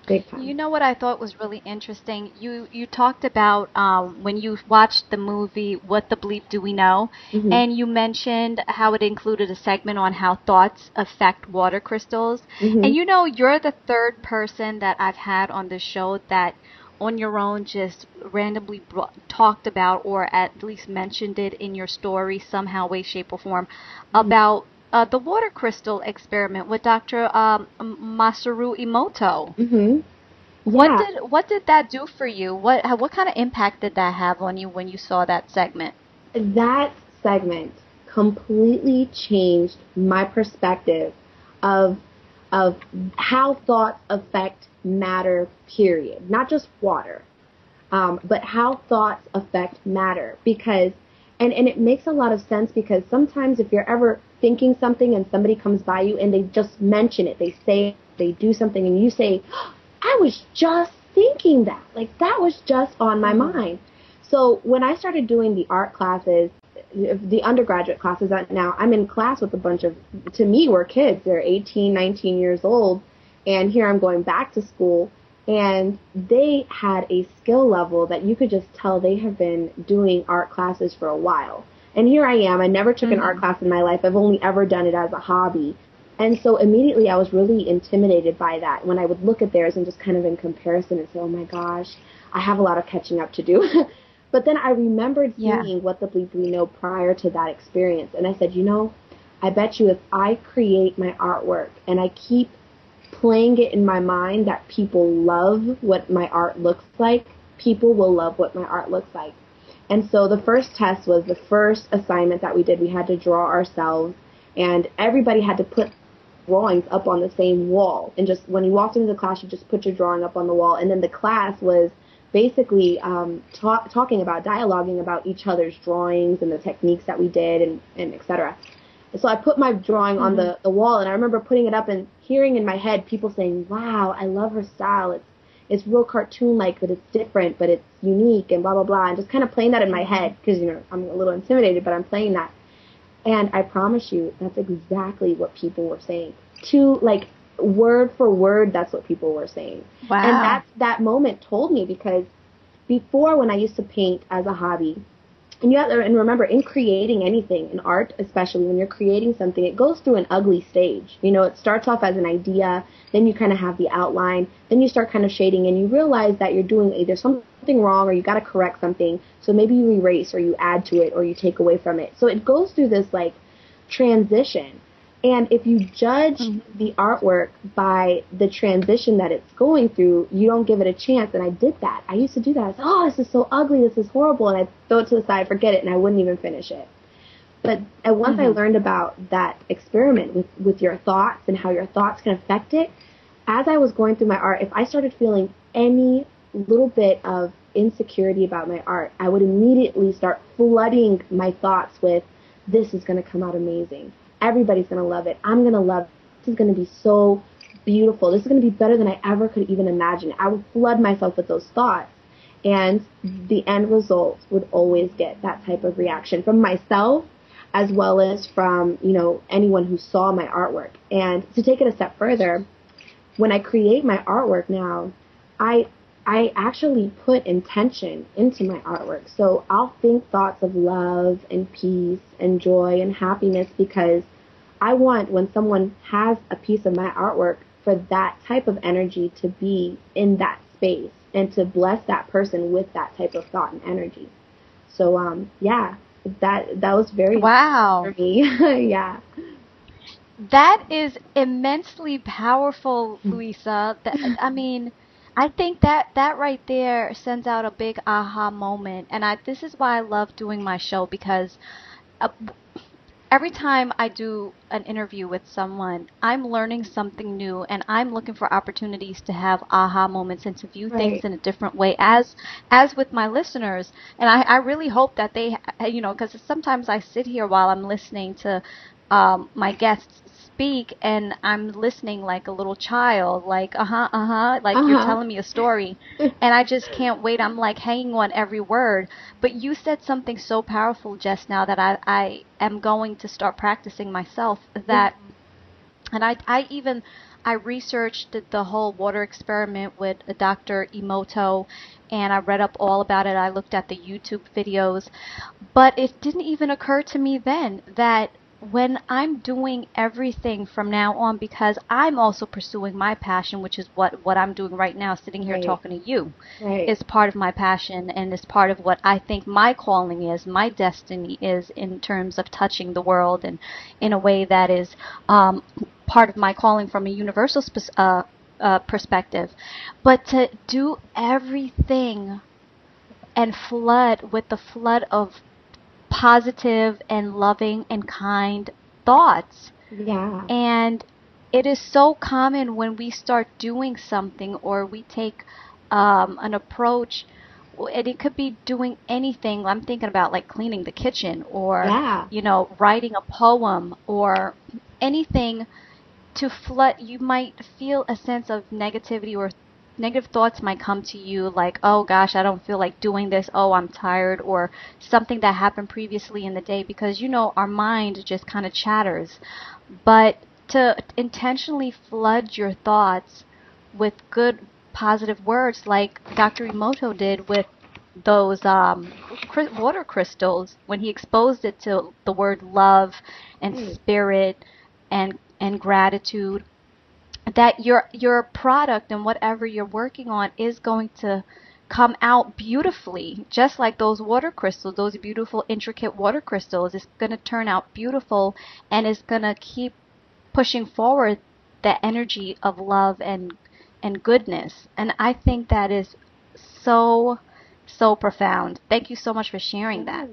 big You time. know what I thought was really interesting? You talked about when you watched the movie What the Bleep Do We Know? Hmm. And you mentioned how it included a segment on how thoughts affect water crystals. Hmm. And you know, you're the third person that I've had on the show that on your own just randomly talked about or at least mentioned it in your story somehow, way, shape, or form Hmm. about the water crystal experiment with Dr. Masaru Emoto. Hmm. What Yeah, did that do for you? What kind of impact did that have on you when you saw that segment? that segment completely changed my perspective of of how thoughts affect matter, period. Not just water, but how thoughts affect matter. Because, and it makes a lot of sense because sometimes if you're ever thinking something and somebody comes by you and they just mention it, they say, they do something, and you say, I was just thinking that. Like, that was just on my Mm-hmm. mind. So when I started doing the art classes, the undergraduate classes, now I'm in class with a bunch of, to me, we're kids. They're 18, 19 years old. And here I'm going back to school. And they had a skill level that you could just tell they have been doing art classes for a while. And here I am. I never took an art Mm-hmm. class in my life. I've only ever done it as a hobby. And so immediately I was really intimidated by that when I would look at theirs and just kind of in comparison and say, oh my gosh, I have a lot of catching up to do. But then I remembered Yeah. seeing What the Bleep Do We Know prior to that experience. And I said, I bet you if I create my artwork and I keep playing it in my mind that people love what my art looks like, people will love what my art looks like. And so the first test was the first assignment that we did. We had to draw ourselves, and everybody had to put drawings up on the same wall. And just when you walked into the class, you just put your drawing up on the wall. And then the class was basically talking about, dialoguing about each other's drawings and the techniques that we did, and et cetera. So I put my drawing on Mm-hmm. the wall, and I remember putting it up and hearing in my head people saying, wow, I love her style. It's real cartoon-like, but it's different, but it's unique, and blah, blah, blah. And just kind of playing that in my Mm-hmm. head because, I'm a little intimidated, but I'm playing that. And I promise you, that's exactly what people were saying. To, like, word for word, that's what people were saying. And Wow. that moment told me because before, when I used to paint as a hobby, and you have to, and remember, in creating anything, in art especially, when you're creating something, it goes through an ugly stage. It starts off as an idea, then you kind of have the outline, then you start kind of shading, and you realize that you're doing either something wrong or you got to correct something. So maybe you erase or you add to it or you take away from it. So it goes through this like transition. And if you judge Mm-hmm. the artwork by the transition that it's going through, you don't give it a chance. And I did that. I used to do that. I said, oh, this is so ugly. This is horrible. And I'd throw it to the side, forget it, and I wouldn't even finish it. But once I Mm-hmm. learned about that experiment with your thoughts and how your thoughts can affect it, as I was going through my art, if I started feeling any little bit of insecurity about my art, I would immediately start flooding my thoughts with, this is going to come out amazing. Everybody's going to love it. I'm going to love it. This is going to be so beautiful. This is going to be better than I ever could even imagine. I would flood myself with those thoughts. And the end result would always get that type of reaction from myself as well as from, anyone who saw my artwork. And to take it a step further, when I create my artwork now, I I actually put intention into my artwork. So I'll think thoughts of love and peace and joy and happiness because I want when someone has a piece of my artwork for that type of energy to be in that space and to bless that person with that type of thought and energy. So yeah, that was very important for Wow. me. Yeah. That is immensely powerful, Louisa. I mean, I think that right there sends out a big aha moment. And this is why I love doing my show because uh, every time I do an interview with someone, I'm learning something new and I'm looking for opportunities to have aha moments and to view things Right. in a different way as with my listeners. And I really hope that because sometimes I sit here while I'm listening to my guests speak and I'm listening like a little child, like like you're Uh telling me a story huh. and I just can't wait. I'm like hanging on every word. But you said something so powerful just now that I am going to start practicing myself that and I researched the whole water experiment with Dr. Emoto, and I read up all about it. I looked at the YouTube videos, but it didn't even occur to me then that when I'm doing everything from now on, because I'm also pursuing my passion, which is what I'm doing right now, sitting here Right. talking to you, Right. is part of my passion and is part of what I think my calling is, my destiny is in terms of touching the world and in a way that is um, part of my calling from a universal perspective. But to do everything and flood with the flood of positive and loving and kind thoughts. Yeah. And it is so common when we start doing something or we take an approach, and it could be doing anything. I'm thinking about like cleaning the kitchen or, Yeah. writing a poem or anything to flood. You might feel a sense of negativity or negative thoughts might come to you like, oh gosh, I don't feel like doing this. Oh, I'm tired, or something that happened previously in the day, because our mind just kind of chatters. But to intentionally flood your thoughts with good positive words like Dr. Emoto did with those water crystals when he exposed it to the word love and Right. spirit and gratitude, that your product and whatever you're working on is going to come out beautifully, just like those water crystals, those beautiful intricate water crystals. It's going to turn out beautiful, and it's going to keep pushing forward the energy of love and goodness. And I think that is so profound. Thank you so much for sharing Yeah. that.